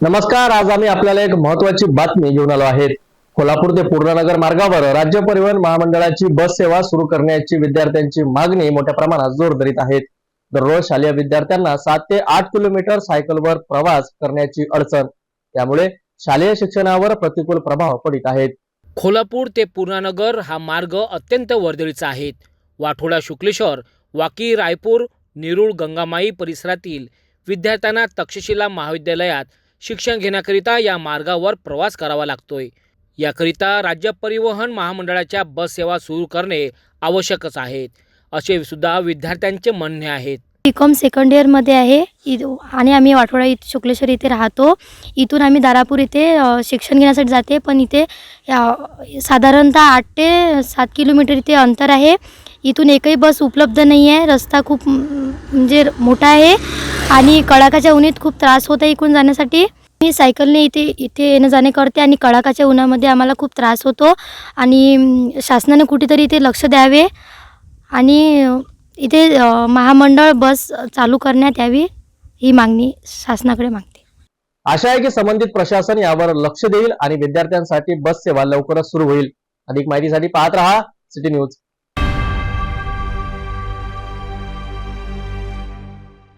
नमस्कार, आज आम्ही आपल्याला एक महत्त्वाची बातमी घेऊन आलो आहेत। कोल्हापूर ते पूर्णानगर मार्गावर राज्य परिवहन महामंडळाची बस सेवा सुरू करण्याची विद्यार्थ्यांची मागणी मोठ्या प्रमाणात जोर धरीत आहे। दररोज शालेय विद्यार्थ्यांना 7 ते 8 किलोमीटर सायकलवर प्रवास करण्याची अडचण, त्यामुळे शालेय शिक्षणावर प्रतिकूल प्रभाव पडत आहेत। कोल्हापूर ते पूर्णानगर हा मार्ग अत्यंत वर्दळीचा आहे। वाठोडा, शुक्लेश्वर, वाकी, रायपूर, नेरूळ, गंगामाई परिसरातील विद्यार्थ्यांना तक्षशिला महाविद्यालयात शिक्षण घेण्याकरिता या मार्गावर प्रवास करावा लागतोय। याकरिता राज्य परिवहन महामंडळाच्या बस सेवा सुरू करणे आवश्यकच आहे, असे सुद्धा विद्यार्थ्यांचे म्हणणे आहे। बीकॉम सेकंड इयरमध्ये आहे आणि आम्ही वाठोडा शुक्लेश्वर इथे राहतो। इथून आम्ही दारापूर इथे शिक्षण घेण्यासाठी जाते, पण इथे साधारणतः 8 ते 7 किलोमीटर इथे अंतर आहे। इथून एकही बस उपलब्ध नाही आहे। रस्ता खूप म्हणजे मोठा आहे आणि कडाकाच्या उन्हात खूप त्रास होत आहे इकडून जाण्यासाठी। मी सायकलने इथे येणं जाणे करते आणि कडाकाच्या उन्हामध्ये आम्हाला खूप त्रास होतो आणि शासनाने कुठेतरी इथे लक्ष द्यावे आणि इथे महामंडळ बस चालू करण्यात यावी, ही मागणी शासनाकडे मागते। आशा आहे की संबंधित प्रशासन यावर लक्ष देईल आणि विद्यार्थ्यांसाठी बस सेवा लवकरच सुरू होईल। अधिक माहितीसाठी पाहत रहा सिटी न्यूज।